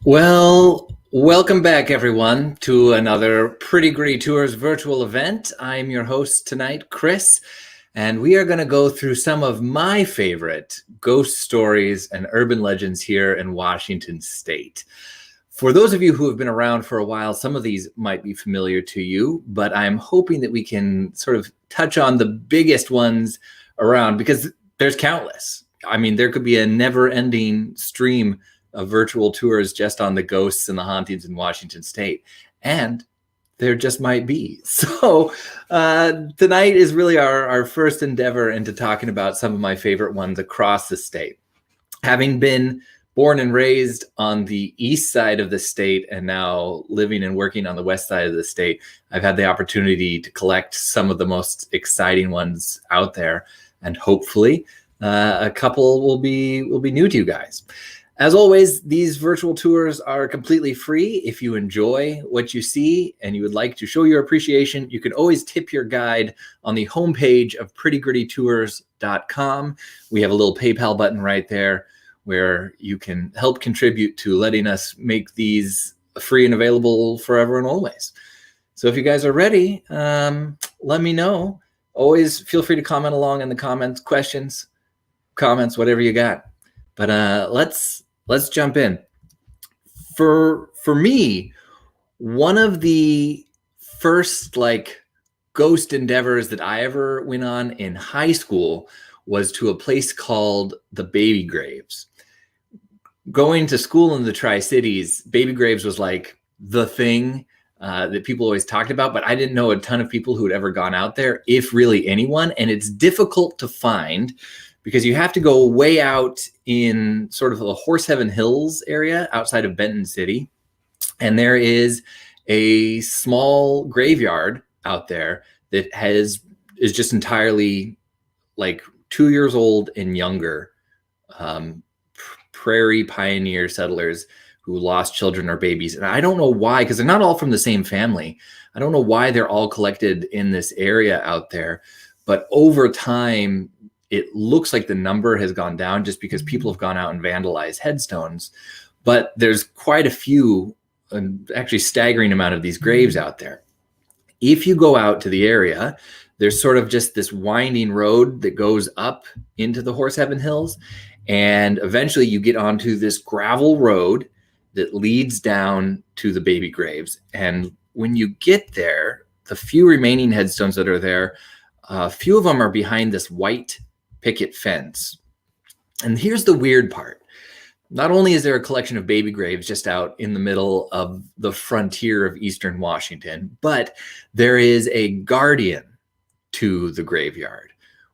Well, welcome back, everyone, to another Pretty Gritty Tours virtual event. I'm your host tonight, Chris, and we are going to go through some of my favorite ghost stories and urban legends here in Washington State. For those of you who have been around for a while, some of these might be familiar to you, but I'm hoping that we can sort of touch on the biggest ones around because there's countless. I mean, there could be a never-ending stream of virtual tours just on the ghosts and the hauntings in Washington State. And there just might be. So tonight is really our first endeavor into talking about some of my favorite ones across the state. Having been born and raised on the east side of the state and now living and working on the west side of the state, I've had the opportunity to collect some of the most exciting ones out there. And hopefully a couple will be new to you guys. As always, these virtual tours are completely free. If you enjoy what you see and you would like to show your appreciation, you can always tip your guide on the homepage of prettygrittytours.com. We have a little PayPal button right there where you can help contribute to letting us make these free and available forever and always. So if you guys are ready, let me know. Always feel free to comment along in the comments, questions, comments, whatever you got. But let's jump in. For me, one of the first ghost endeavors that I ever went on in high school was to a place called the Baby Graves. Going to school in the Tri-Cities, Baby Graves was like the thing that people always talked about, but I didn't know a ton of people who had ever gone out there, if really anyone, and it's difficult to find because you have to go way out in sort of the Horse Heaven Hills area outside of Benton City. And there is a small graveyard out there that is just entirely 2 years old and younger prairie pioneer settlers who lost children or babies. And I don't know why, because they're not all from the same family. I don't know why they're all collected in this area out there. But over time, it looks like the number has gone down just because people have gone out and vandalized headstones. But there's quite a few, actually staggering amount of these graves out there. If you go out to the area, there's sort of just this winding road that goes up into the Horse Heaven Hills. And eventually you get onto this gravel road that leads down to the baby graves. And when you get there, the few remaining headstones that are there, a few of them are behind this white picket fence. And here's the weird part. Not only is there a collection of baby graves just out in the middle of the frontier of Eastern Washington, but there is a guardian to the graveyard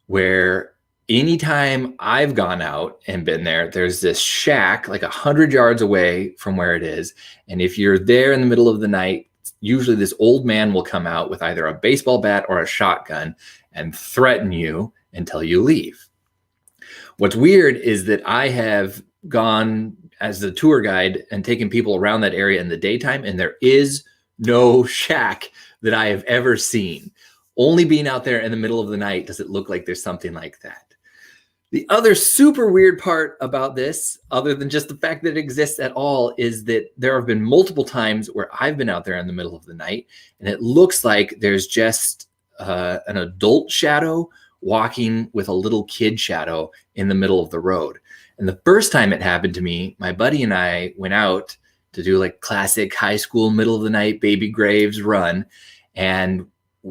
where anytime I've gone out and been there, there's this shack 100 yards away from where it is. And if you're there in the middle of the night, usually this old man will come out with either a baseball bat or a shotgun and threaten you until you leave. What's weird is that I have gone as the tour guide and taken people around that area in the daytime, and there is no shack that I have ever seen. Only being out there in the middle of the night does it look like there's something like that. The other super weird part about this, other than just the fact that it exists at all, is that there have been multiple times where I've been out there in the middle of the night, and it looks like there's just an adult shadow walking with a little kid shadow in the middle of the road. And the first time it happened to me, my buddy and I went out to do classic high school middle of the night baby graves run, and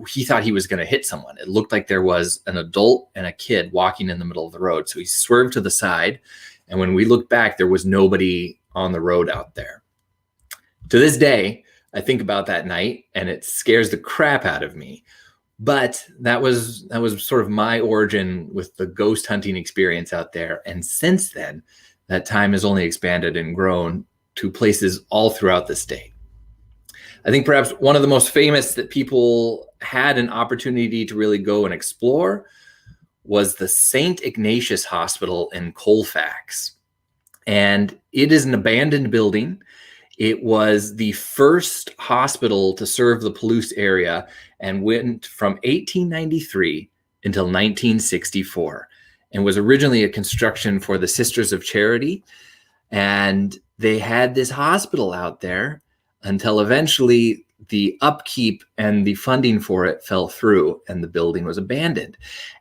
he thought he was going to hit someone. It looked like there was an adult and a kid walking in the middle of the road. So he swerved to the side, and when we looked back, there was nobody on the road out there. To this day, I think about that night and it scares the crap out of me. But that was sort of my origin with the ghost hunting experience out there. And since then, that time has only expanded and grown to places all throughout the state. I think perhaps one of the most famous that people had an opportunity to really go and explore was the St. Ignatius Hospital in Colfax. And it is an abandoned building. It was the first hospital to serve the Palouse area and went from 1893 until 1964 and was originally a construction for the Sisters of Charity. And they had this hospital out there until eventually the upkeep and the funding for it fell through and the building was abandoned.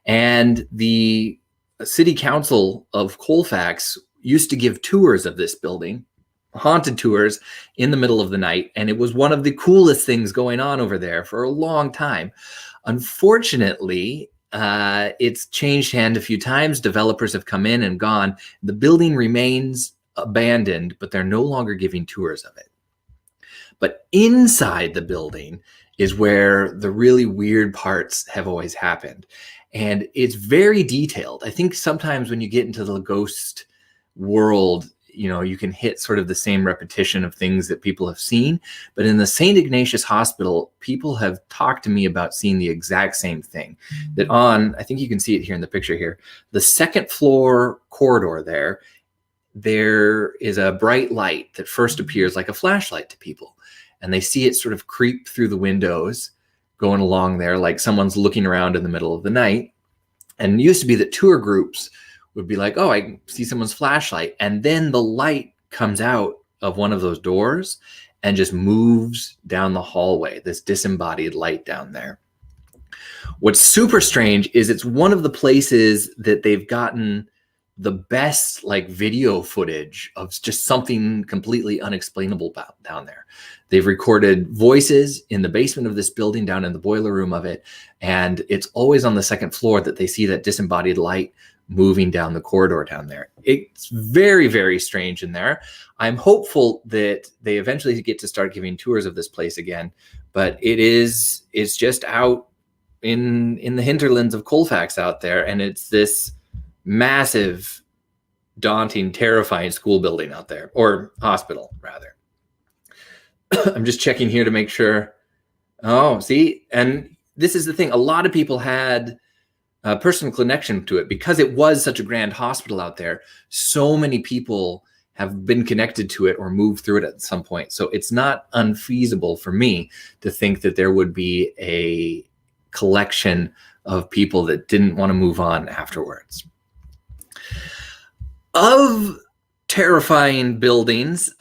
And the city council of Colfax used to give tours of this building, haunted tours, in the middle of the night. And it was one of the coolest things going on over there for a long time. Unfortunately, it's changed hand a few times. Developers have come in and gone. The building remains abandoned, but they're no longer giving tours of it. But inside the building is where the really weird parts have always happened. And it's very detailed. I think sometimes when you get into the ghost world, you know, you can hit sort of the same repetition of things that people have seen. But in the St. Ignatius Hospital, people have talked to me about seeing the exact same thing. That on, I think you can see it here in the picture here, the second floor corridor there is a bright light that first appears like a flashlight to people. And they see it sort of creep through the windows going along there like someone's looking around in the middle of the night. And it used to be that tour groups would be like, oh, I see someone's flashlight. And then the light comes out of one of those doors and just moves down the hallway, this disembodied light down there. What's super strange is it's one of the places that they've gotten the best like video footage of just something completely unexplainable down there. They've recorded voices in the basement of this building, down in the boiler room of it. And it's always on the second floor that they see that disembodied light moving down the corridor down there. It's very, very strange in there. I'm hopeful that they eventually get to start giving tours of this place again, but it's just out in the hinterlands of Colfax out there. And it's this massive, daunting, terrifying school building out there, or hospital rather. I'm just checking here to make sure. Oh, see, and this is the thing. A lot of people had a personal connection to it because it was such a grand hospital out there. So many people have been connected to it or moved through it at some point. So it's not unfeasible for me to think that there would be a collection of people that didn't want to move on afterwards. Of terrifying buildings,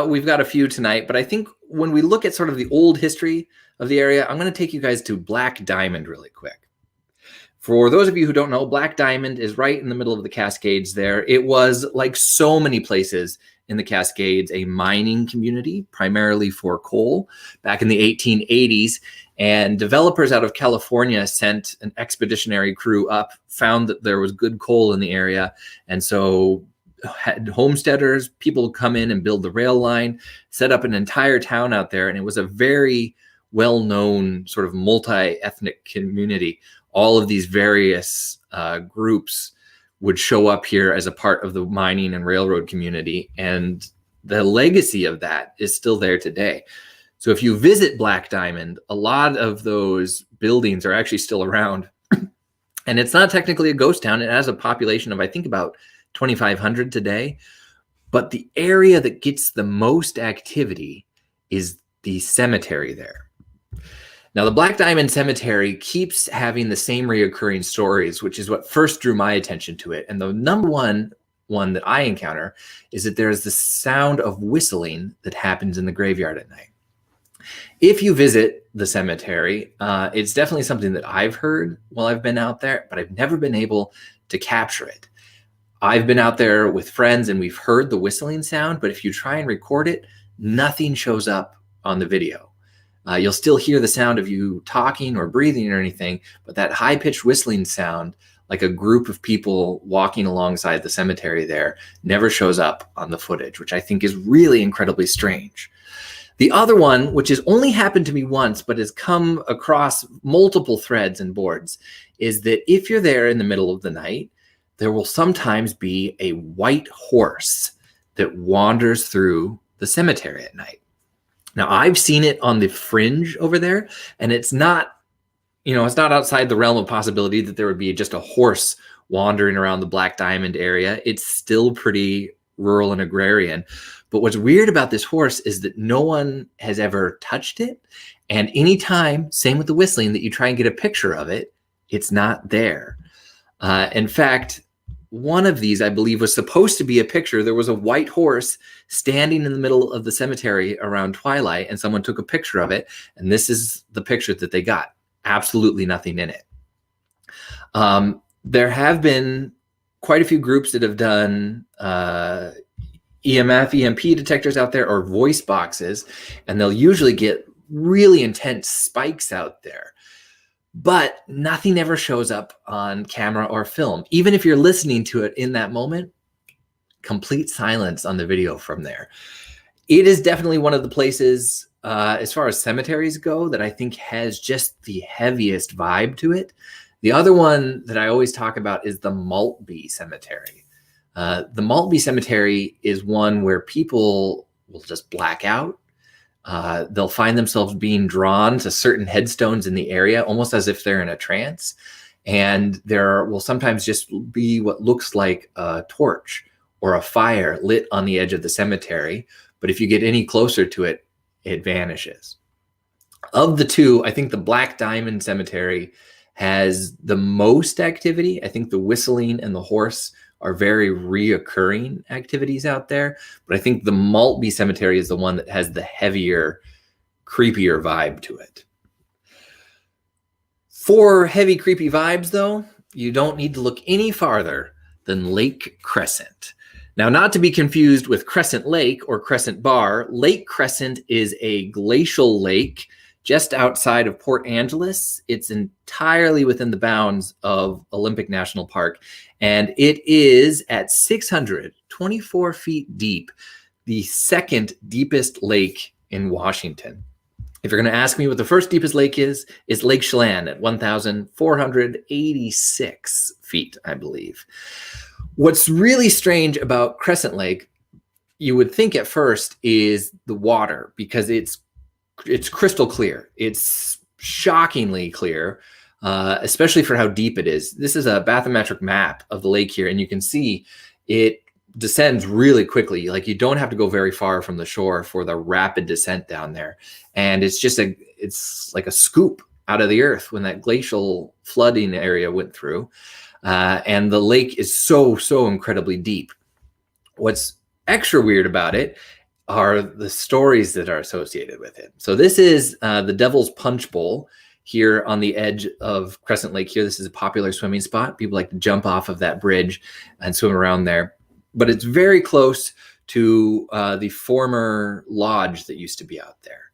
we've got a few tonight, but I think when we look at sort of the old history of the area, I'm going to take you guys to Black Diamond really quick. For those of you who don't know, Black Diamond is right in the middle of the Cascades there. It was, like so many places in the Cascades, a mining community, primarily for coal, back in the 1880s. And developers out of California sent an expeditionary crew up, found that there was good coal in the area. And so had homesteaders, people come in and build the rail line, set up an entire town out there. And it was a very well-known sort of multi-ethnic community. All of these various groups would show up here as a part of the mining and railroad community. And the legacy of that is still there today. So if you visit Black Diamond, a lot of those buildings are actually still around. And it's not technically a ghost town. It has a population of, I think, about 2,500 today. But the area that gets the most activity is the cemetery there. Now, the Black Diamond Cemetery keeps having the same reoccurring stories, which is what first drew my attention to it. And the number one that I encounter is that there's the sound of whistling that happens in the graveyard at night. If you visit the cemetery, it's definitely something that I've heard while I've been out there, but I've never been able to capture it. I've been out there with friends and we've heard the whistling sound, but if you try and record it, nothing shows up on the video. You'll still hear the sound of you talking or breathing or anything, but that high-pitched whistling sound, like a group of people walking alongside the cemetery there, never shows up on the footage, which I think is really incredibly strange. The other one, which has only happened to me once, but has come across multiple threads and boards, is that if you're there in the middle of the night, there will sometimes be a white horse that wanders through the cemetery at night. Now, I've seen it on the fringe over there, and it's not, it's not outside the realm of possibility that there would be just a horse wandering around the Black Diamond area. It's still pretty rural and agrarian. But what's weird about this horse is that no one has ever touched it. And anytime, same with the whistling, that you try and get a picture of it, it's not there. In fact, one of these, I believe, was supposed to be a picture. There was a white horse standing in the middle of the cemetery around twilight, and someone took a picture of it. And this is the picture that they got. Absolutely nothing in it. There have been quite a few groups that have done EMF, EMP detectors out there, or voice boxes, and they'll usually get really intense spikes out there. But nothing ever shows up on camera or film. Even if you're listening to it in that moment, complete silence on the video from there. It is definitely one of the places, as far as cemeteries go, that I think has just the heaviest vibe to it. The other one that I always talk about is the Maltby Cemetery. The Maltby Cemetery is one where people will just black out. They'll find themselves being drawn to certain headstones in the area, almost as if they're in a trance. And there will sometimes just be what looks like a torch or a fire lit on the edge of the cemetery. But if you get any closer to it, it vanishes. Of the two, I think the Black Diamond Cemetery has the most activity. I think the whistling and the horse are very reoccurring activities out there. But I think the Maltby Cemetery is the one that has the heavier, creepier vibe to it. For heavy, creepy vibes, though, you don't need to look any farther than Lake Crescent. Now, not to be confused with Crescent Lake or Crescent Bar, Lake Crescent is a glacial lake just outside of Port Angeles. It's entirely within the bounds of Olympic National Park, and it is at 624 feet deep, the second deepest lake in Washington. If you're going to ask me what the first deepest lake is Lake Chelan at 1,486 feet, I believe. What's really strange about Crescent Lake, you would think at first, is the water, because it's crystal clear. It's shockingly clear, especially for how deep it is. This is a bathymetric map of the lake here, and you can see it descends really quickly. Like, you don't have to go very far from the shore for the rapid descent down there. And it's like a scoop out of the earth when that glacial flooding area went through. And the lake is so incredibly deep. What's extra weird about it are the stories that are associated with it. So this is the Devil's Punch Bowl here on the edge of Crescent Lake here. This is a popular swimming spot. People like to jump off of that bridge and swim around there. But it's very close to the former lodge that used to be out there.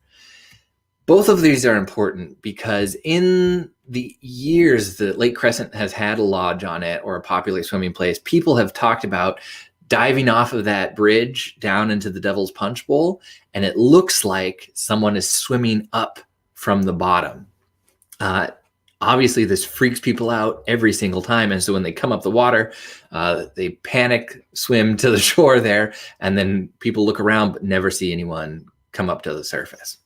Both of these are important because in the years that Lake Crescent has had a lodge on it or a popular swimming place, people have talked about diving off of that bridge down into the Devil's Punch Bowl, and it looks like someone is swimming up from the bottom. Obviously, this freaks people out every single time, and so when they come up the water, they panic, swim to the shore there, and then people look around but never see anyone come up to the surface.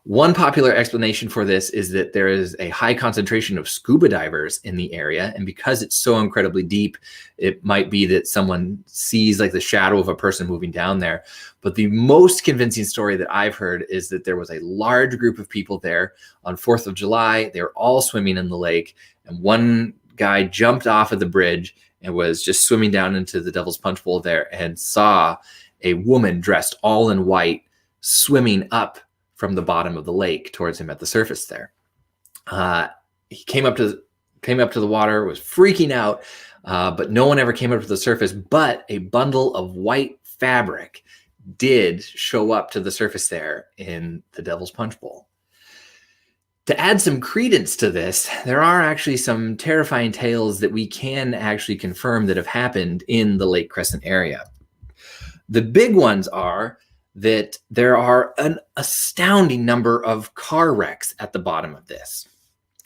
One popular explanation for this is that there is a high concentration of scuba divers in the area, and because it's so incredibly deep, it might be that someone sees like the shadow of a person moving down there. But the most convincing story that I've heard is that there was a large group of people there on 4th of July. They were all swimming in the lake, and one guy jumped off of the bridge and was just swimming down into the Devil's Punch Bowl there and saw a woman dressed all in white swimming up from the bottom of the lake towards him at the surface there. He came up to the water, was freaking out, but no one ever came up to the surface, but a bundle of white fabric did show up to the surface there in the Devil's Punch Bowl. To add some credence to this, there are actually some terrifying tales that we can actually confirm that have happened in the Lake Crescent area. The big ones are that there are an astounding number of car wrecks at the bottom of this.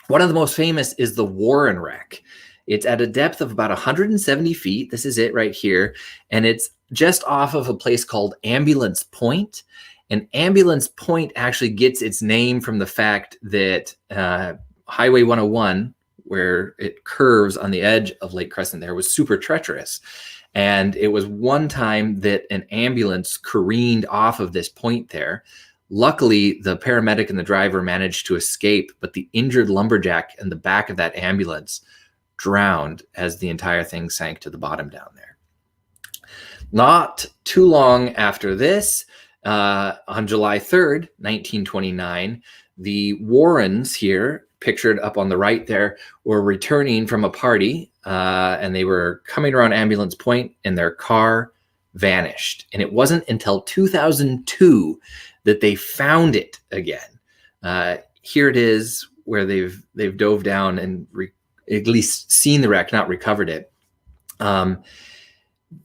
One of the most famous is the Warren wreck. It's at a depth of about 170 feet. This is it right here. And it's just off of a place called Ambulance Point. And Ambulance Point actually gets its name from the fact that Highway 101, where it curves on the edge of Lake Crescent there, was super treacherous. And it was one time that an ambulance careened off of this point there. Luckily, the paramedic and the driver managed to escape, but the injured lumberjack in the back of that ambulance drowned as the entire thing sank to the bottom down there. Not too long after this, on July 3rd, 1929, the Warrens here, pictured up on the right there, were returning from a party, and they were coming around Ambulance Point, and their car vanished. And it wasn't until 2002 that they found it again. Here it is, where they've dove down and at least seen the wreck, not recovered it.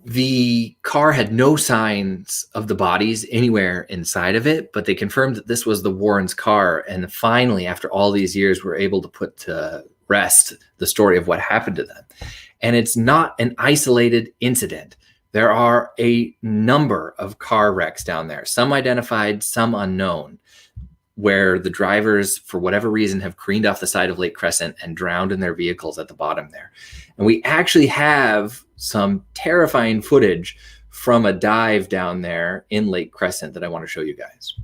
The car had no signs of the bodies anywhere inside of it, but they confirmed that this was the Warrens' car. And finally, after all these years, we're able to put to rest the story of what happened to them. And it's not an isolated incident. There are a number of car wrecks down there, some identified, some unknown, where the drivers, for whatever reason, have careened off the side of Lake Crescent and drowned in their vehicles at the bottom there. And we actually have some terrifying footage from a dive down there in Lake Crescent that I want to show you guys.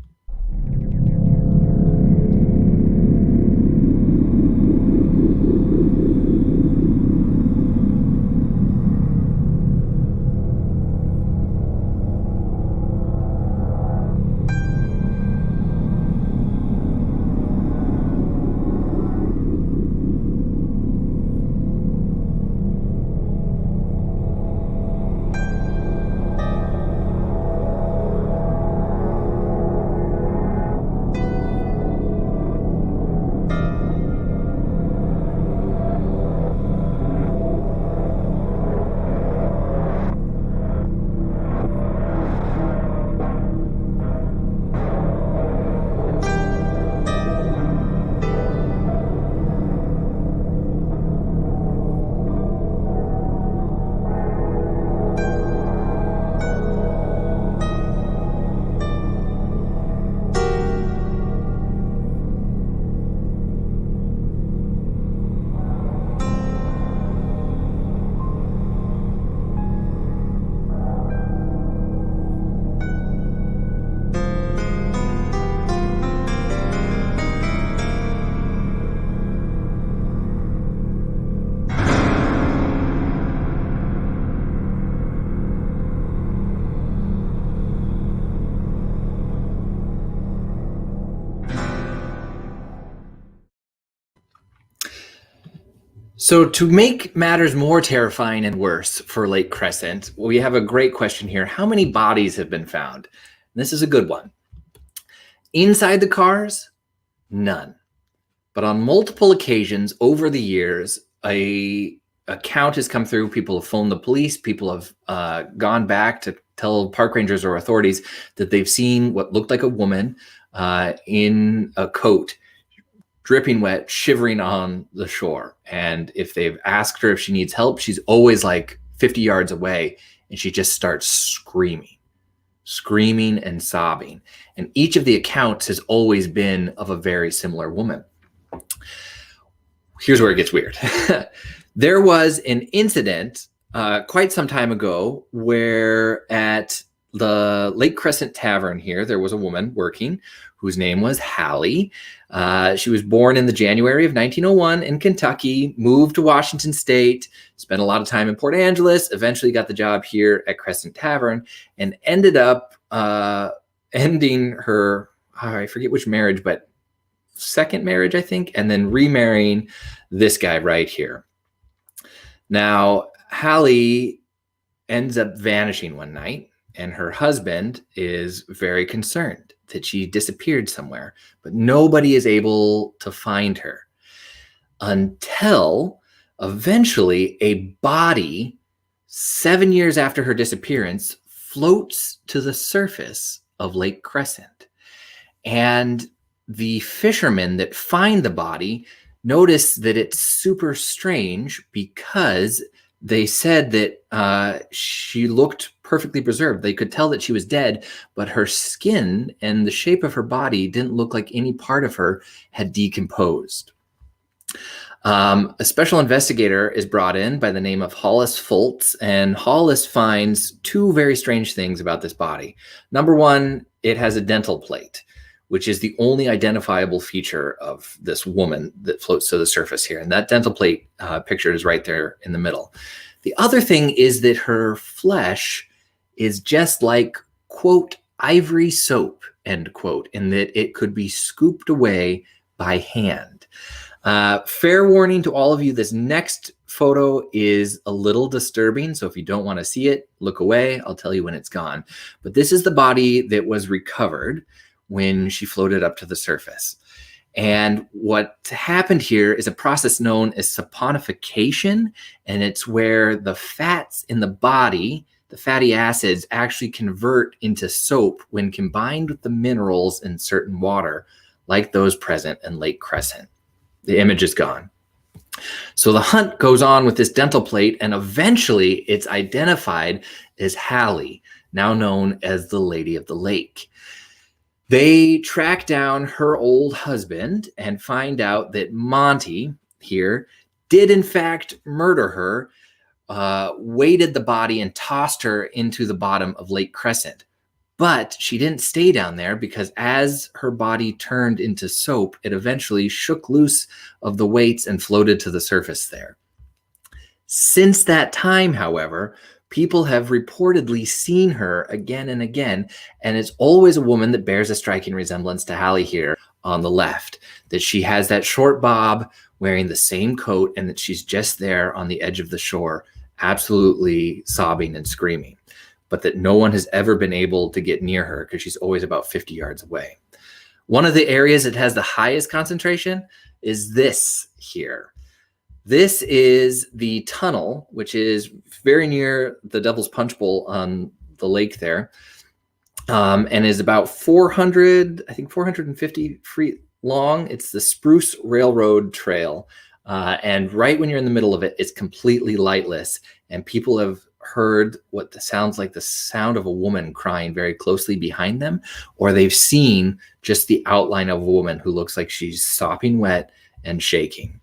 So to make matters more terrifying and worse for Lake Crescent, we have a great question here. How many bodies have been found? And this is a good one. Inside the cars, none. But on multiple occasions over the years, a count has come through. People have phoned the police. People have gone back to tell park rangers or authorities that they've seen what looked like a woman in a coat, dripping wet, shivering on the shore. And if they've asked her if she needs help, she's always like 50 yards away, and she just starts screaming and sobbing. And each of the accounts has always been of a very similar woman. Here's where it gets weird. There was an incident quite some time ago where at the Lake Crescent Tavern here, there was a woman working whose name was Hallie. She was born in the January of 1901 in Kentucky, moved to Washington State, spent a lot of time in Port Angeles, eventually got the job here at Crescent Tavern, and ended up ending her, I forget which marriage, but second marriage, I think, and then remarrying this guy right here. Now, Hallie ends up vanishing one night, and her husband is very concerned that she disappeared somewhere, but nobody is able to find her until eventually a body 7 years after her disappearance floats to the surface of Lake Crescent. And the fishermen that find the body notice that it's super strange because they said that she looked perfectly preserved. They could tell that she was dead, but her skin and the shape of her body didn't look like any part of her had decomposed. A special investigator is brought in by the name of Hollis Foltz, and Hollis finds two very strange things about this body. Number one, it has a dental plate, which is the only identifiable feature of this woman that floats to the surface here. And that dental plate pictured is right there in the middle. The other thing is that her flesh is just like, quote, ivory soap, end quote, in that it could be scooped away by hand. Fair warning to all of you, this next photo is a little disturbing. So if you don't want to see it, look away. I'll tell you when it's gone. But this is the body that was recovered when she floated up to the surface. And what happened here is a process known as saponification. And it's where the fats in the body, the fatty acids, actually convert into soap when combined with the minerals in certain water, like those present in Lake Crescent. The image is gone. So the hunt goes on with this dental plate, and eventually it's identified as Hallie, now known as the Lady of the Lake. They track down her old husband and find out that Monty here did in fact murder her, weighted the body and tossed her into the bottom of Lake Crescent. But she didn't stay down there, because as her body turned into soap, it eventually shook loose of the weights and floated to the surface there. Since that time, however, people have reportedly seen her again and again, and it's always a woman that bears a striking resemblance to Hallie here on the left, that she has that short bob, wearing the same coat, and that she's just there on the edge of the shore, absolutely sobbing and screaming, but that no one has ever been able to get near her because she's always about 50 yards away. One of the areas that has the highest concentration is this here. This is the tunnel, which is very near the Devil's Punch Bowl on the lake there, and is about 450 feet long. It's the Spruce Railroad Trail. And right when you're in the middle of it, it's completely lightless. And people have heard what sounds like the sound of a woman crying very closely behind them, or they've seen just the outline of a woman who looks like she's sopping wet and shaking.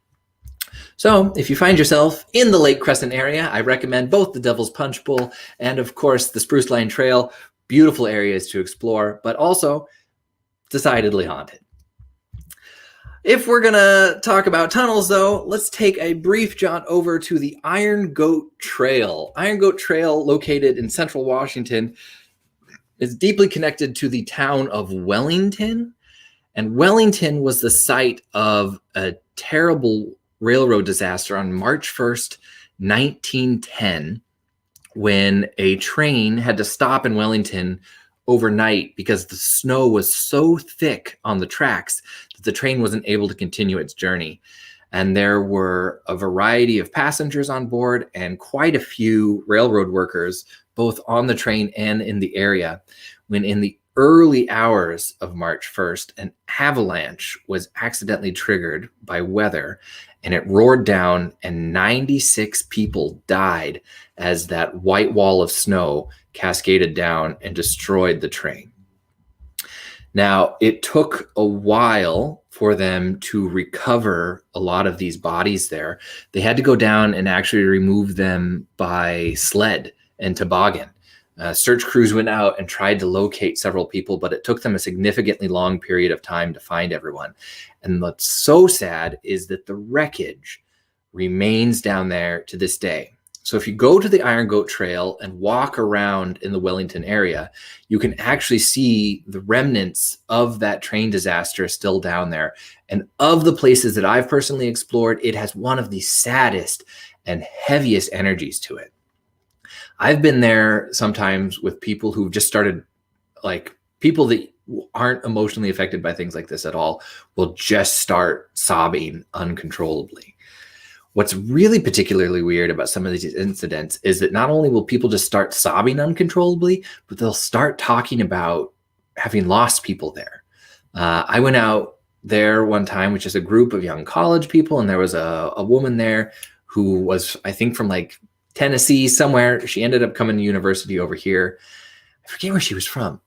So if you find yourself in the Lake Crescent area, I recommend both the Devil's Punch Bowl and, of course, the Spruce Line Trail. Beautiful areas to explore, but also decidedly haunted. If we're going to talk about tunnels, though, let's take a brief jaunt over to the Iron Goat Trail. Iron Goat Trail, located in central Washington, is deeply connected to the town of Wellington. And Wellington was the site of a terrible railroad disaster on March 1st, 1910, when a train had to stop in Wellington overnight because the snow was so thick on the tracks that the train wasn't able to continue its journey. And there were a variety of passengers on board and quite a few railroad workers, both on the train and in the area, when in the early hours of March 1st, an avalanche was accidentally triggered by weather, and it roared down, and 96 people died as that white wall of snow cascaded down and destroyed the train. Now, it took a while for them to recover a lot of these bodies there. They had to go down and actually remove them by sled and toboggan. Search crews went out and tried to locate several people, but it took them a significantly long period of time to find everyone. And what's so sad is that the wreckage remains down there to this day. So if you go to the Iron Goat Trail and walk around in the Wellington area, you can actually see the remnants of that train disaster still down there. And of the places that I've personally explored, it has one of the saddest and heaviest energies to it. I've been there sometimes with people who've just started, like people that aren't emotionally affected by things like this at all, will just start sobbing uncontrollably. What's really particularly weird about some of these incidents is that not only will people just start sobbing uncontrollably, but they'll start talking about having lost people there. I went out there one time with just a group of young college people, and there was a woman there who was, I think, from like Tennessee somewhere. She ended up coming to university over here. I forget where she was from.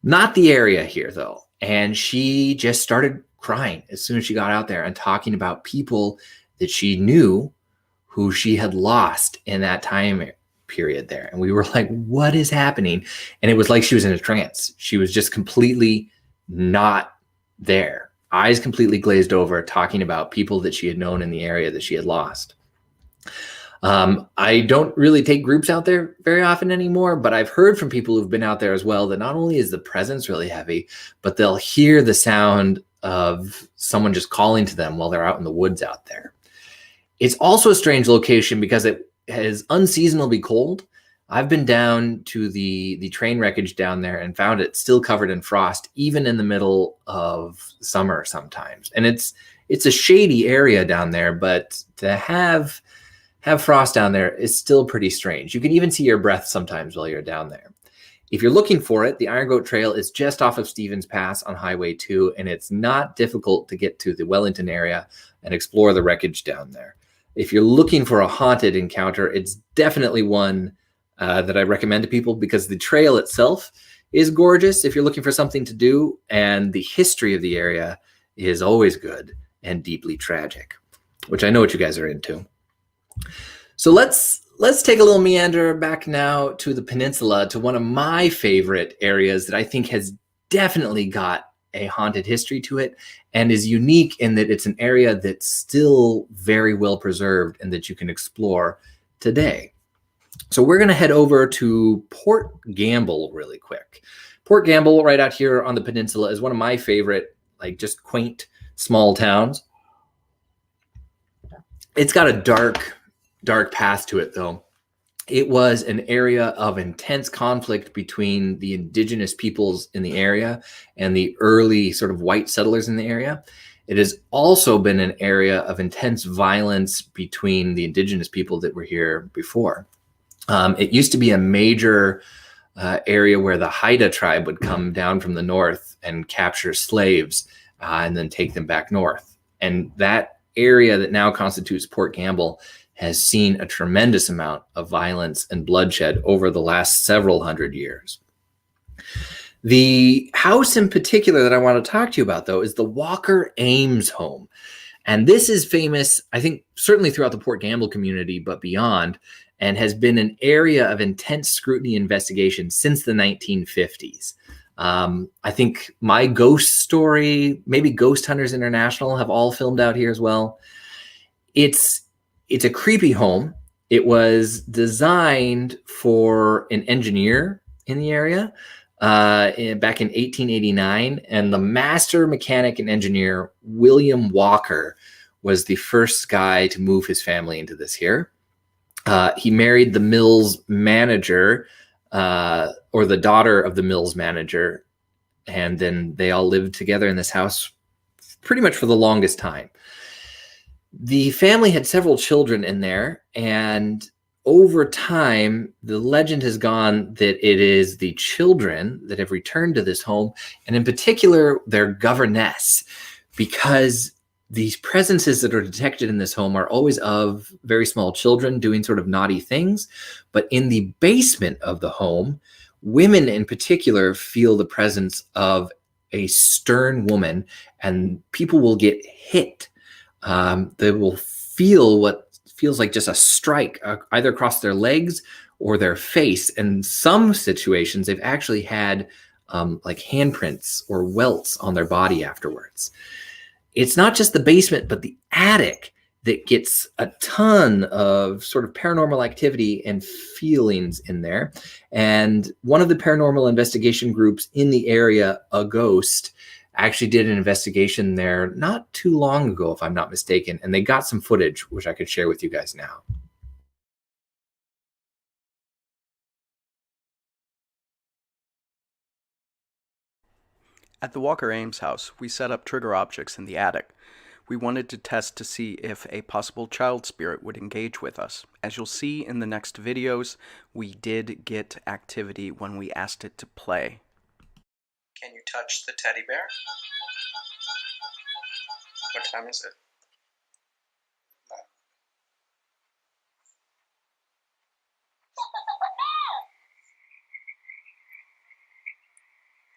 Not the area here, though. And she just started crying as soon as she got out there and talking about people that she knew who she had lost in that time period there. And we were like, what is happening? And it was like she was in a trance. She was just completely not there, eyes completely glazed over, talking about people that she had known in the area that she had lost. I don't really take groups out there very often anymore, but I've heard from people who've been out there as well that not only is the presence really heavy, but they'll hear the sound of someone just calling to them while they're out in the woods out there. It's also a strange location because it is unseasonably cold. I've been down to the train wreckage down there and found it still covered in frost, even in the middle of summer sometimes. And it's a shady area down there, but to have frost down there is still pretty strange. You can even see your breath sometimes while you're down there. If you're looking for it, the Iron Goat Trail is just off of Stevens Pass on Highway 2, and it's not difficult to get to the Wellington area and explore the wreckage down there. If you're looking for a haunted encounter, it's definitely one that I recommend to people because the trail itself is gorgeous if you're looking for something to do, and the history of the area is always good and deeply tragic, which I know what you guys are into. So let's take a little meander back now to the peninsula, to one of my favorite areas that I think has definitely got a haunted history to it and is unique in that it's an area that's still very well preserved and that you can explore today. So we're going to head over to Port Gamble really quick. Port Gamble, right out here on the peninsula, is one of my favorite, like, just quaint small towns. It's got a dark past to it, though. It was an area of intense conflict between the indigenous peoples in the area and the early sort of white settlers in the area. It has also been an area of intense violence between the indigenous people that were here before. It used to be a major area where the Haida tribe would come down from the north and capture slaves and then take them back north. And that area that now constitutes Port Gamble has seen a tremendous amount of violence and bloodshed over the last several hundred years. The house in particular that I want to talk to you about, though, is the Walker-Ames home. And this is famous, I think, certainly throughout the Port Gamble community, but beyond, and has been an area of intense scrutiny and investigation since the 1950s. I think My Ghost Story, maybe Ghost Hunters International have all filmed out here as well. It's a creepy home. It was designed for an engineer in the area back in 1889, and the master mechanic and engineer, William Walker, was the first guy to move his family into this here. He married the mill's manager, or the daughter of the mill's manager, and then they all lived together in this house pretty much for the longest time. The family had several children in there, and over time, the legend has gone that it is the children that have returned to this home, and in particular, their governess, because these presences that are detected in this home are always of very small children doing sort of naughty things. But in the basement of the home, women in particular feel the presence of a stern woman, and people will get hit. They will feel what feels like just a strike either across their legs or their face. In some situations, they've actually had like handprints or welts on their body afterwards. It's not just the basement, but the attic that gets a ton of sort of paranormal activity and feelings in there. And one of the paranormal investigation groups in the area, A Ghost, actually did an investigation there not too long ago, if I'm not mistaken, and they got some footage, which I could share with you guys now. At the Walker-Ames house, we set up trigger objects in the attic. We wanted to test to see if a possible child spirit would engage with us. As you'll see in the next videos, we did get activity when we asked it to play. Can you touch the teddy bear? What time is it?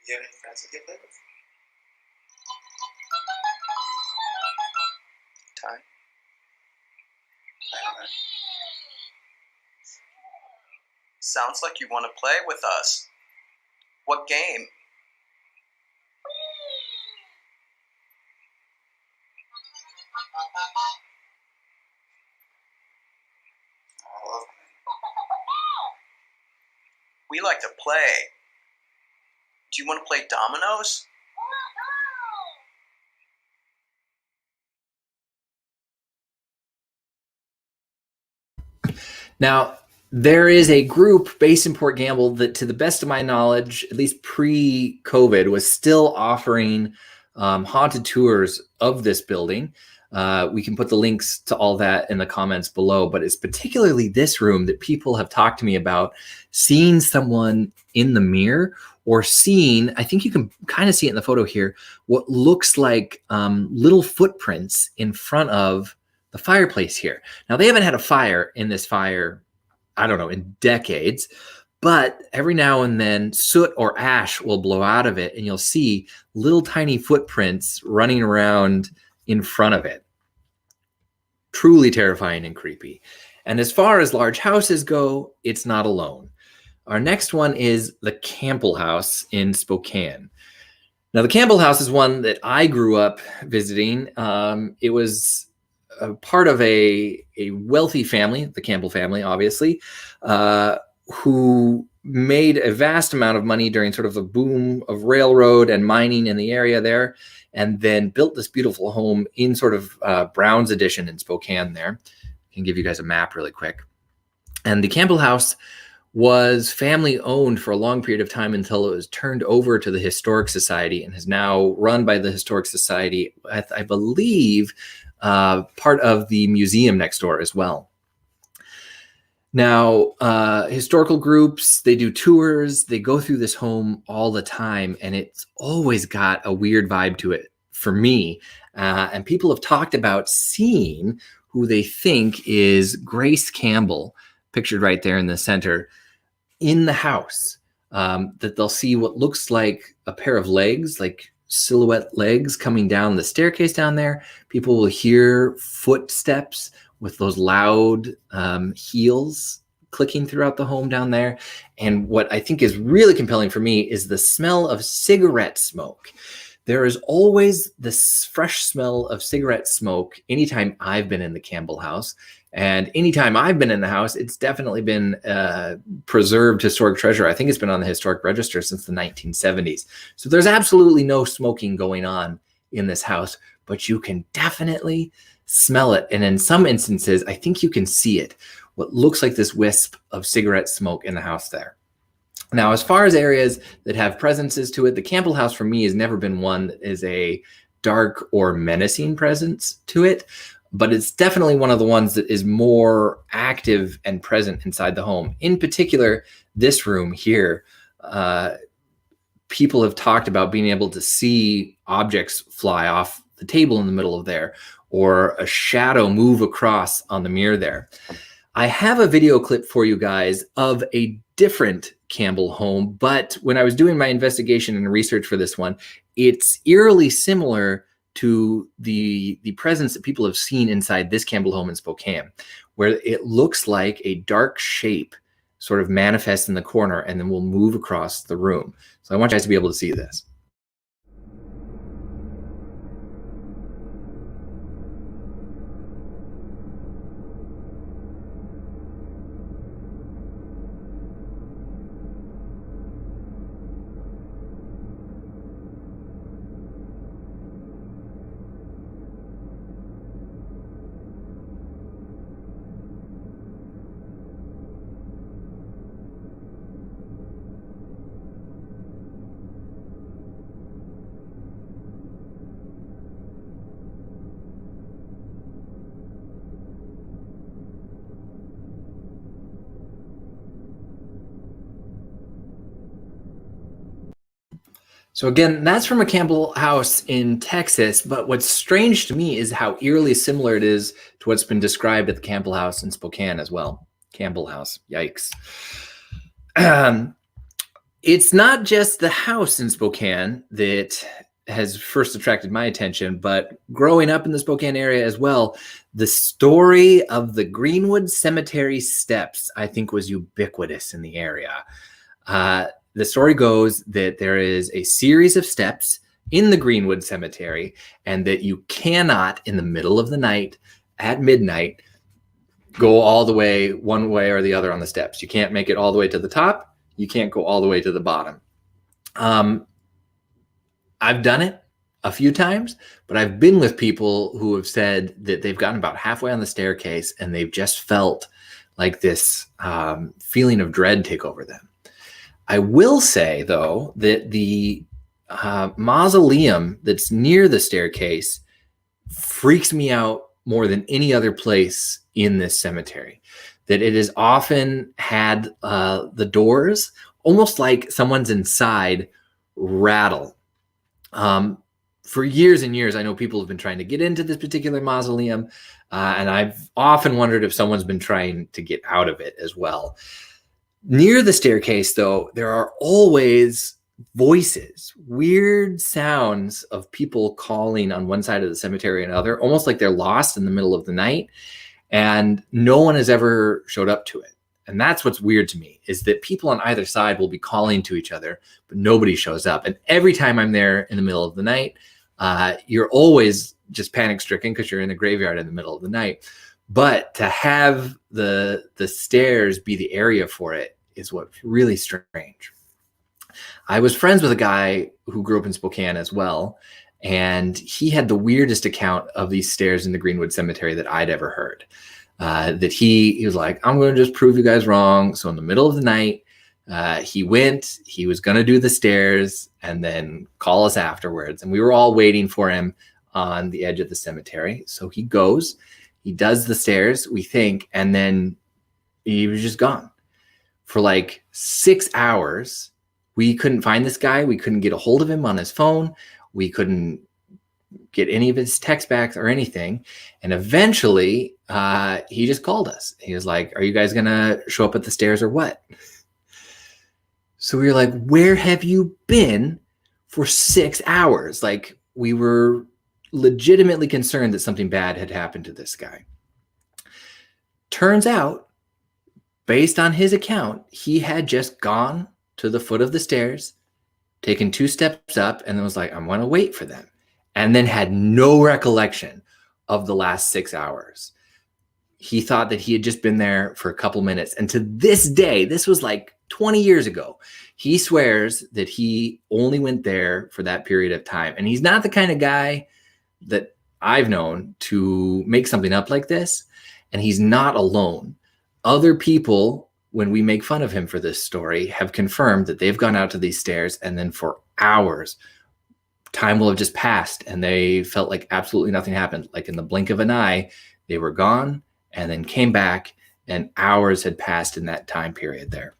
Do you have any friends that you play with? Time? Sounds like you want to play with us. What game? We like to play. Do you want to play dominoes? Now, there is a group based in Port Gamble that, to the best of my knowledge, at least pre-COVID, was still offering haunted tours of this building. We can put the links to all that in the comments below, but it's particularly this room that people have talked to me about seeing someone in the mirror, or seeing, I think you can kind of see it in the photo here, what looks like little footprints in front of the fireplace here. Now, they haven't had a fire in this fire, I don't know, in decades, but every now and then soot or ash will blow out of it and you'll see little tiny footprints running around in front of it. Truly terrifying and creepy. And as far as large houses go, it's not alone. Our next one is the Campbell House in Spokane. Now, the Campbell House is one that I grew up visiting. It was a part of a wealthy family, the Campbell family, obviously, who made a vast amount of money during sort of the boom of railroad and mining in the area there, and then built this beautiful home in sort of Brown's Addition in Spokane there. I can give you guys a map really quick. And the Campbell House was family owned for a long period of time until it was turned over to the Historic Society, and is now run by the Historic Society, I believe, part of the museum next door as well. Now, historical groups, they do tours, they go through this home all the time, and it's always got a weird vibe to it for me. And people have talked about seeing who they think is Grace Campbell, pictured right there in the center, in the house. That they'll see what looks like a pair of legs, like silhouette legs coming down the staircase down there. People will hear footsteps with those loud heels clicking throughout the home down there. And what I think is really compelling for me is the smell of cigarette smoke. There is always this fresh smell of cigarette smoke anytime I've been in the Campbell house. And anytime I've been in the house, it's definitely been preserved historic treasure. I think it's been on the historic register since the 1970s. So there's absolutely no smoking going on in this house, but you can definitely smell it. And in some instances, I think you can see it, what looks like this wisp of cigarette smoke in the house there. Now, as far as areas that have presences to it, the Campbell house for me has never been one that is a dark or menacing presence to it, but it's definitely one of the ones that is more active and present inside the home. In particular, this room here, people have talked about being able to see objects fly off the table in the middle of there, or a shadow move across on the mirror there. I have a video clip for you guys of a different Campbell home, but when I was doing my investigation and research for this one, it's eerily similar to the presence that people have seen inside this Campbell home in Spokane, where it looks like a dark shape sort of manifests in the corner and then will move across the room. So I want you guys to be able to see this. So again, that's from a Campbell house in Texas, but what's strange to me is how eerily similar it is to what's been described at the Campbell house in Spokane as well. Campbell house, yikes. It's not just the house in Spokane that has first attracted my attention, but growing up in the Spokane area as well, the story of the Greenwood cemetery steps, I think, was ubiquitous in the area. The story goes that there is a series of steps in the Greenwood Cemetery, and that you cannot, in the middle of the night, at midnight, go all the way one way or the other on the steps. You can't make it all the way to the top. You can't go all the way to the bottom. I've done it a few times, but I've been with people who have said that they've gotten about halfway on the staircase and they've just felt like this feeling of dread take over them. I will say, though, that the mausoleum that's near the staircase freaks me out more than any other place in this cemetery. That it has often had the doors, almost like someone's inside, rattle. For years and years, I know people have been trying to get into this particular mausoleum, and I've often wondered if someone's been trying to get out of it as well. Near the staircase, though, there are always voices, weird sounds of people calling on one side of the cemetery and another, almost like they're lost in the middle of the night, and no one has ever showed up to it. And that's what's weird to me, is that people on either side will be calling to each other, but nobody shows up. And every time I'm there in the middle of the night, you're always just panic stricken because you're in a graveyard in the middle of the night. But to have the stairs be the area for it is what's really strange. I was friends with a guy who grew up in Spokane as well, and he had the weirdest account of these stairs in the Greenwood Cemetery that I'd ever heard. That he was like, I'm going to just prove you guys wrong. So in the middle of the night, he was going to do the stairs and then call us afterwards. And we were all waiting for him on the edge of the cemetery. So he goes, he does the stairs, we think, and then he was just gone. For like 6 hours, we couldn't find this guy. We couldn't get a hold of him on his phone. We couldn't get any of his text back or anything. And eventually he just called us. He was like, are you guys going to show up at the stairs or what? So we were like, where have you been for 6 hours? Like, we were legitimately concerned that something bad had happened to this guy. Turns out, based on his account, he had just gone to the foot of the stairs, taken 2 steps up, and then was like, I'm going to wait for them. And then had no recollection of the last 6 hours. He thought that he had just been there for a couple minutes. And to this day, this was like 20 years ago, he swears that he only went there for that period of time. And he's not the kind of guy that I've known to make something up like this. And he's not alone. Other people, when we make fun of him for this story, have confirmed that they've gone out to these stairs and then for hours, time will have just passed and they felt like absolutely nothing happened. Like in the blink of an eye, they were gone and then came back and hours had passed in that time period there.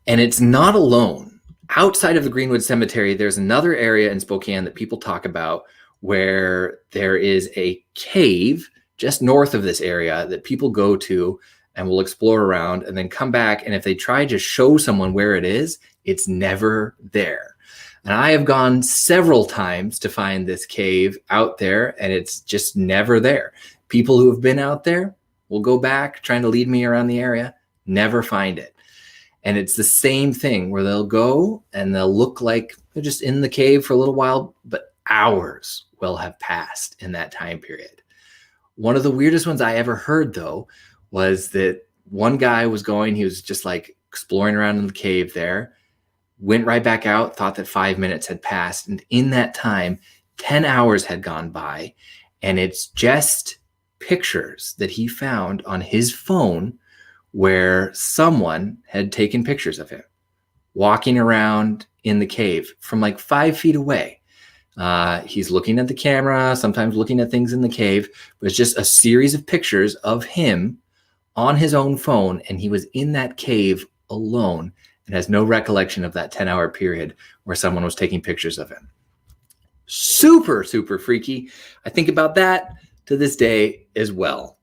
And it's not alone. Outside of the Greenwood Cemetery, there's another area in Spokane that people talk about where there is a cave just north of this area that people go to and will explore around and then come back. And if they try to show someone where it is, it's never there. And I have gone several times to find this cave out there and it's just never there. People who have been out there will go back trying to lead me around the area, never find it. And it's the same thing where they'll go and they'll look like they're just in the cave for a little while, but hours will have passed in that time period. One of the weirdest ones I ever heard, though, was that one guy was going, he was just like exploring around in the cave there, went right back out, thought that 5 minutes had passed. And in that time, 10 hours had gone by. And it's just pictures that he found on his phone where someone had taken pictures of him walking around in the cave from like 5 feet away. He's looking at the camera, sometimes looking at things in the cave, but it's just a series of pictures of him on his own phone. And he was in that cave alone and has no recollection of that 10-hour period where someone was taking pictures of him. Super, super freaky. I think about that to this day as well.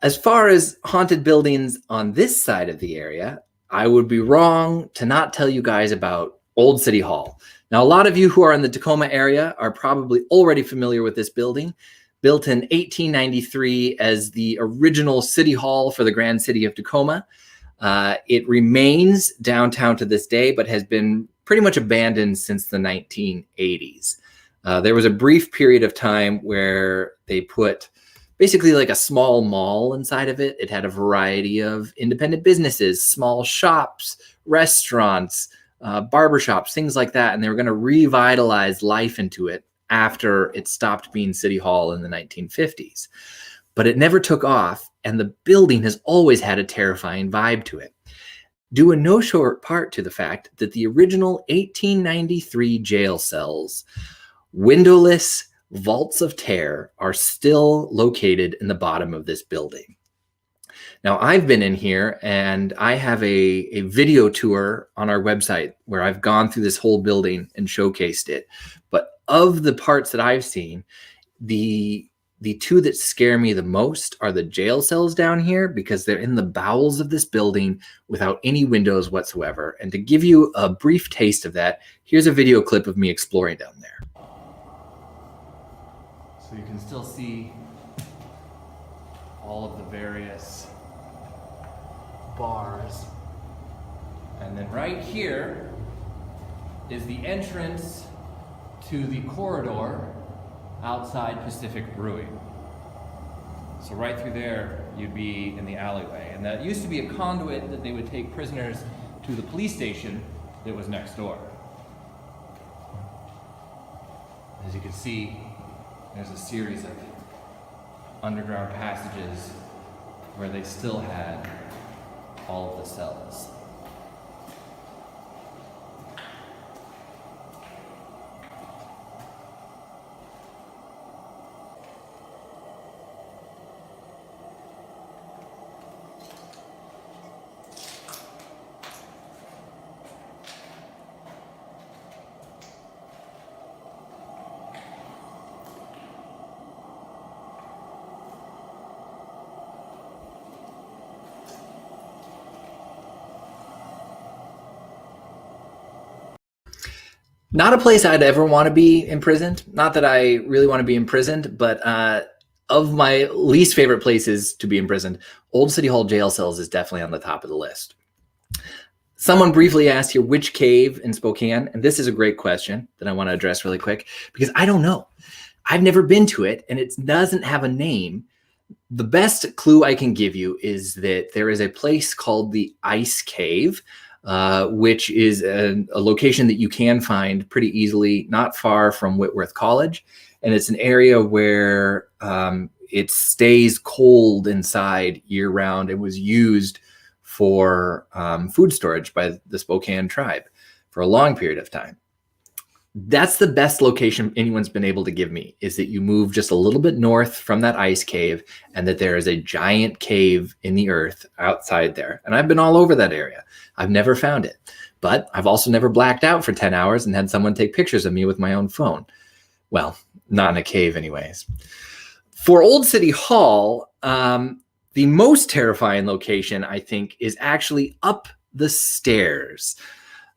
As far as haunted buildings on this side of the area, I would be wrong to not tell you guys about Old City Hall. Now, a lot of you who are in the Tacoma area are probably already familiar with this building. Built in 1893 as the original city hall for the Grand City of Tacoma. It remains downtown to this day, but has been pretty much abandoned since the 1980s. There was a brief period of time where they put basically like a small mall inside of it. It had a variety of independent businesses, small shops, restaurants, barbershops, things like that. And they were going to revitalize life into it after it stopped being City Hall in the 1950s. But it never took off, and the building has always had a terrifying vibe to it, due in no short part to the fact that the original 1893 jail cells, windowless vaults of terror, are still located in the bottom of this building. Now, I've been in here, and I have a video tour on our website where I've gone through this whole building and showcased it. But of the parts that I've seen, the two that scare me the most are the jail cells down here, because they're in the bowels of this building without any windows whatsoever. And to give you a brief taste of that, here's a video clip of me exploring down there. So you can still see all of the various bars. And then right here is the entrance to the corridor outside Pacific Brewing. So right through there, you'd be in the alleyway. And that used to be a conduit that they would take prisoners to the police station that was next door. As you can see, there's a series of underground passages where they still had all of the cells. Not a place I'd ever want to be imprisoned. Not that I really want to be imprisoned, but of my least favorite places to be imprisoned, Old City Hall jail cells is definitely on the top of the list. Someone briefly asked here, which cave in Spokane? And this is a great question that I want to address really quick, because I don't know. I've never been to it, and it doesn't have a name. The best clue I can give you is that there is a place called the Ice Cave, which is a location that you can find pretty easily, not far from Whitworth College. And it's an area where it stays cold inside year round. It was used for food storage by the Spokane tribe for a long period of time. That's the best location anyone's been able to give me, is that you move just a little bit north from that ice cave, and that there is a giant cave in the earth outside there. And I've been all over that area. I've never found it, but I've also never blacked out for 10 hours and had someone take pictures of me with my own phone. Well, not in a cave anyways. For Old City Hall, the most terrifying location, I think, is actually up the stairs.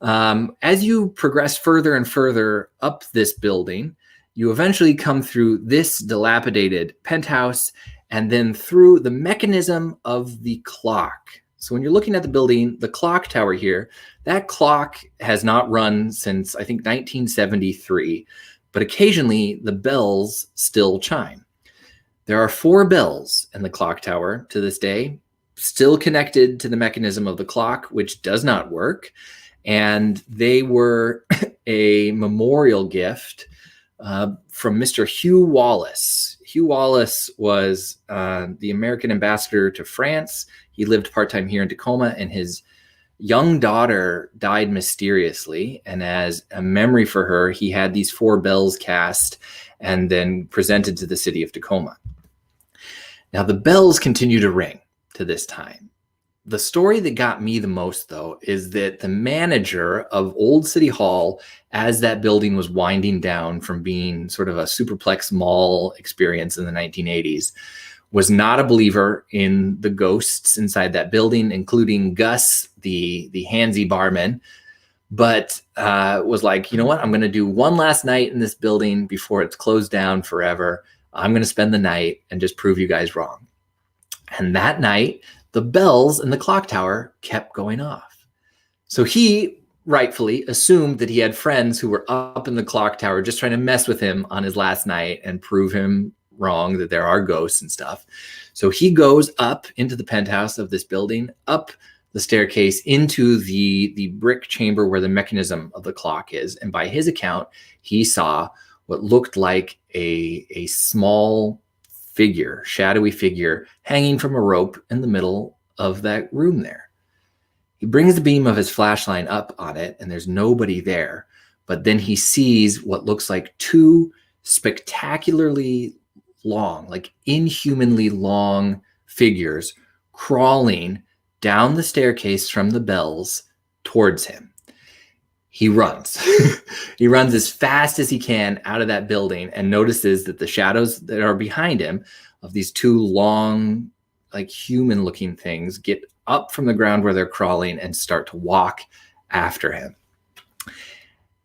As you progress further and further up this building, you eventually come through this dilapidated penthouse and then through the mechanism of the clock. So when you're looking at the building, the clock tower here, that clock has not run since, I think, 1973, but occasionally the bells still chime. There are 4 bells in the clock tower to this day, still connected to the mechanism of the clock, which does not work. And they were a memorial gift from Mr. Hugh Wallace. Hugh Wallace was the American ambassador to France. He lived part-time here in Tacoma, and his young daughter died mysteriously. And as a memory for her, he had these 4 bells cast and then presented to the city of Tacoma. Now, the bells continue to ring to this time. The story that got me the most, though, is that the manager of Old City Hall, as that building was winding down from being sort of a superplex mall experience in the 1980s, was not a believer in the ghosts inside that building, including Gus, the handsy barman, but was like, you know what? I'm going to do one last night in this building before it's closed down forever. I'm going to spend the night and just prove you guys wrong. And that night, the bells in the clock tower kept going off. So he rightfully assumed that he had friends who were up in the clock tower just trying to mess with him on his last night and prove him wrong, that there are ghosts and stuff. So he goes up into the penthouse of this building, up the staircase into the brick chamber where the mechanism of the clock is. And by his account, he saw what looked like a small figure, shadowy figure, hanging from a rope in the middle of that room there. He brings the beam of his flashlight up on it, and there's nobody there. But then he sees what looks like two spectacularly long, like inhumanly long figures crawling down the staircase from the bells towards him. He runs. He runs as fast as he can out of that building and notices that the shadows that are behind him of these two long, like human-looking things get up from the ground where they're crawling and start to walk after him.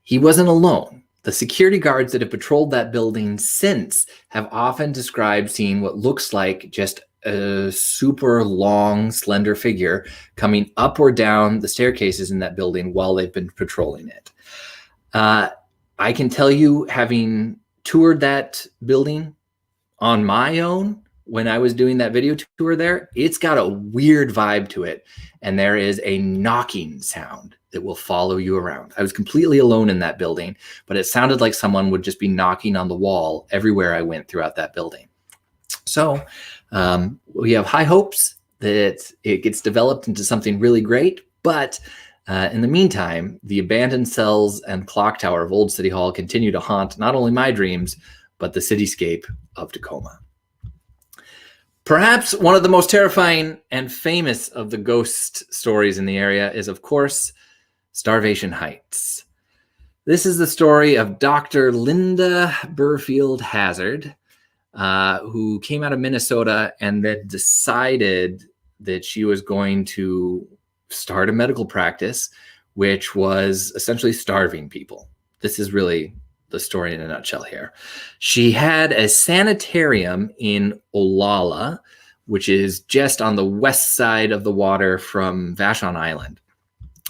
He wasn't alone. The security guards that have patrolled that building since have often described seeing what looks like just a super long, slender figure coming up or down the staircases in that building while they've been patrolling it. I can tell you, having toured that building on my own when I was doing that video tour there, it's got a weird vibe to it. And there is a knocking sound that will follow you around. I was completely alone in that building, but it sounded like someone would just be knocking on the wall everywhere I went throughout that building. So we have high hopes that it gets developed into something really great, but in the meantime, the abandoned cells and clock tower of Old City Hall continue to haunt not only my dreams, but the cityscape of Tacoma. Perhaps one of the most terrifying and famous of the ghost stories in the area is, of course, Starvation Heights. This is the story of Dr. Linda Burfield Hazard, who came out of Minnesota and then decided that she was going to start a medical practice, which was essentially starving people. This is really the story in a nutshell here. She had a sanitarium in Olalla, which is just on the west side of the water from Vashon Island.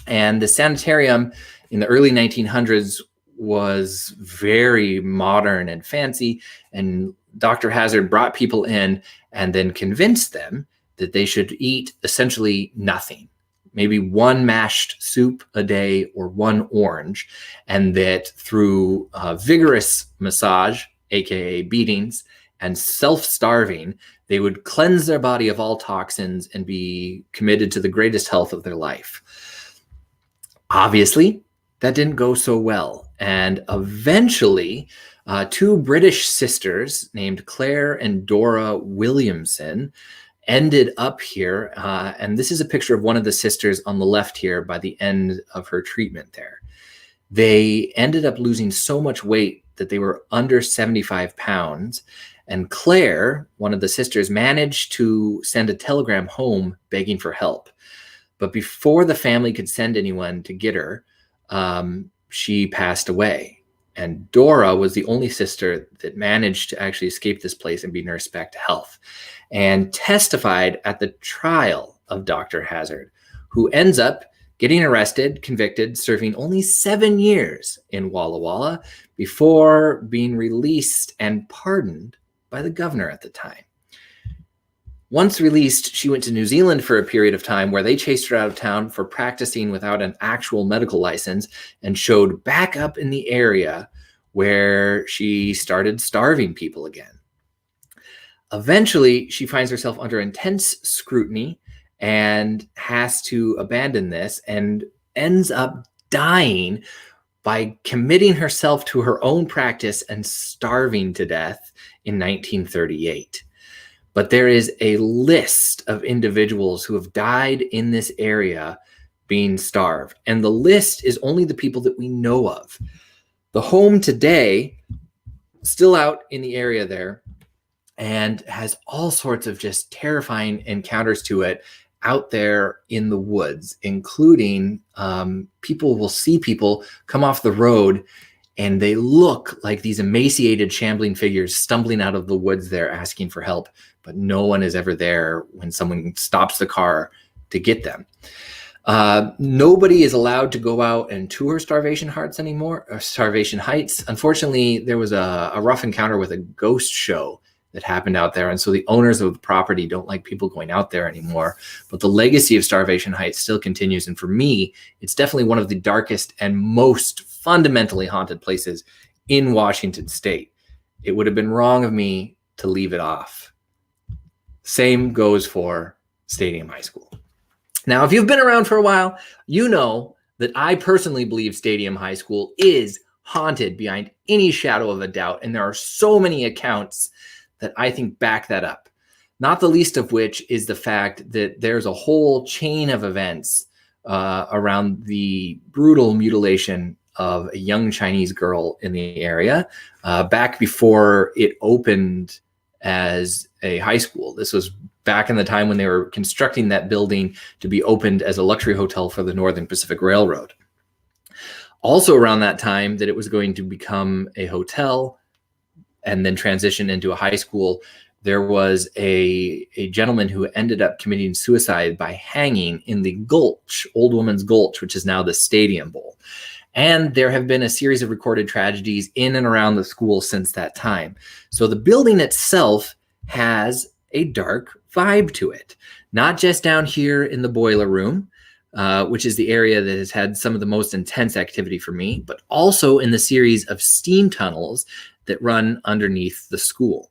And the sanitarium in the early 1900s was very modern and fancy, and Dr. Hazard brought people in and then convinced them that they should eat essentially nothing, maybe one mashed soup a day or one orange, and that through vigorous massage, aka beatings, and self-starving, they would cleanse their body of all toxins and be committed to the greatest health of their life. Obviously, that didn't go so well, and eventually two British sisters named Claire and Dora Williamson ended up here. And this is a picture of one of the sisters on the left here by the end of her treatment there. They ended up losing so much weight that they were under 75 pounds. And Claire, one of the sisters, managed to send a telegram home begging for help. But before the family could send anyone to get her, she passed away. And Dora was the only sister that managed to actually escape this place and be nursed back to health, and testified at the trial of Dr. Hazard, who ends up getting arrested, convicted, serving only 7 years in Walla Walla before being released and pardoned by the governor at the time. Once released, she went to New Zealand for a period of time where they chased her out of town for practicing without an actual medical license, and showed back up in the area where she started starving people again. Eventually, she finds herself under intense scrutiny and has to abandon this, and ends up dying by committing herself to her own practice and starving to death in 1938. But there is a list of individuals who have died in this area being starved. And the list is only the people that we know of. The home today, still out in the area there, and has all sorts of just terrifying encounters to it out there in the woods, including people will see people come off the road and they look like these emaciated, shambling figures stumbling out of the woods there asking for help, but no one is ever there when someone stops the car to get them. Nobody is allowed to go out and tour Starvation Heights anymore, or Starvation Heights. Unfortunately, there was a rough encounter with a ghost show that happened out there. And so the owners of the property don't like people going out there anymore. But the legacy of Starvation Heights still continues. And for me, it's definitely one of the darkest and most fundamentally haunted places in Washington State. It would have been wrong of me to leave it off. Same goes for Stadium High School. Now, if you've been around for a while, you know that I personally believe Stadium High School is haunted behind any shadow of a doubt. And there are so many accounts that I think back that up. Not the least of which is the fact that there's a whole chain of events around the brutal mutilation of a young Chinese girl in the area back before it opened as a high school. This was back in the time when they were constructing that building to be opened as a luxury hotel for the Northern Pacific Railroad. Also around that time that it was going to become a hotel and then transition into a high school, there was a gentleman who ended up committing suicide by hanging in the Gulch, Old Woman's Gulch, which is now the Stadium Bowl. And there have been a series of recorded tragedies in and around the school since that time. So the building itself has a dark vibe to it, not just down here in the boiler room, which is the area that has had some of the most intense activity for me, but also in the series of steam tunnels that run underneath the school.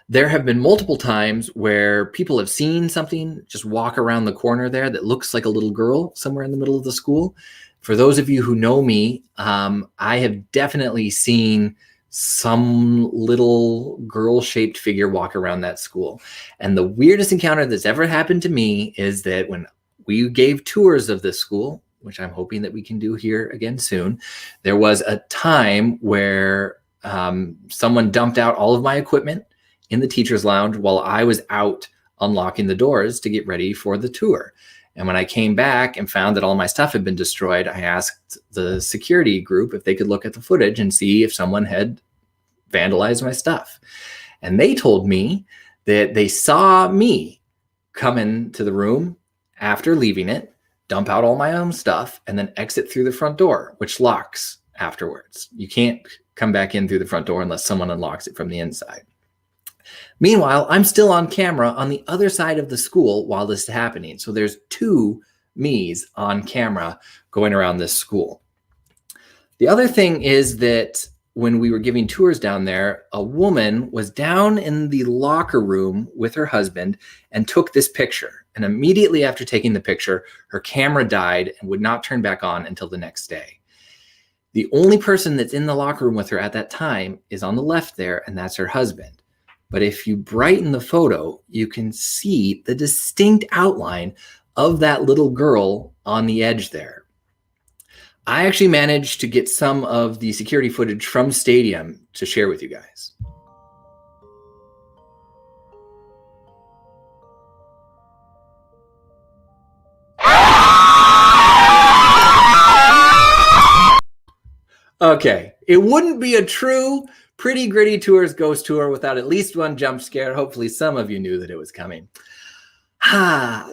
There have been multiple times where people have seen something just walk around the corner there that looks like a little girl somewhere in the middle of the school. For those of you who know me, I have definitely seen some little girl-shaped figure walk around that school. And the weirdest encounter that's ever happened to me is that when we gave tours of this school, which I'm hoping that we can do here again soon, there was a time where someone dumped out all of my equipment in the teacher's lounge while I was out unlocking the doors to get ready for the tour. And when I came back and found that all my stuff had been destroyed, I asked the security group if they could look at the footage and see if someone had vandalized my stuff. And they told me that they saw me come into the room after leaving it, dump out all my own stuff, and then exit through the front door, which locks afterwards. You can't come back in through the front door unless someone unlocks it from the inside. Meanwhile, I'm still on camera on the other side of the school while this is happening. So there's two me's on camera going around this school. The other thing is that when we were giving tours down there, a woman was down in the locker room with her husband and took this picture. And immediately after taking the picture, her camera died and would not turn back on until the next day. The only person that's in the locker room with her at that time is on the left there, and that's her husband. But if you brighten the photo, you can see the distinct outline of that little girl on the edge there. I actually managed to get some of the security footage from Stadium to share with you guys. Okay, it wouldn't be a true Pretty Gritty Tours ghost tour without at least one jump scare. Hopefully some of you knew that it was coming.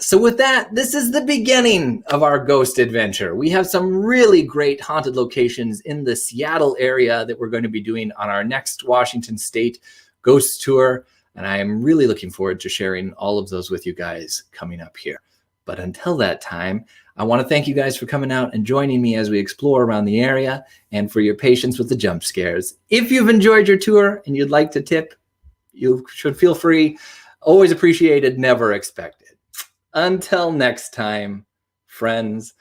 So with that, this is the beginning of our ghost adventure. We have some really great haunted locations in the Seattle area that we're going to be doing on our next Washington State ghost tour. And I am really looking forward to sharing all of those with you guys coming up here. But until that time, I want to thank you guys for coming out and joining me as we explore around the area and for your patience with the jump scares. If you've enjoyed your tour and you'd like to tip, you should feel free. Always appreciated, never expected. Until next time, friends,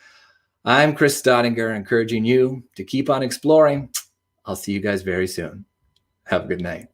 I'm Chris Stottinger, encouraging you to keep on exploring. I'll see you guys very soon. Have a good night.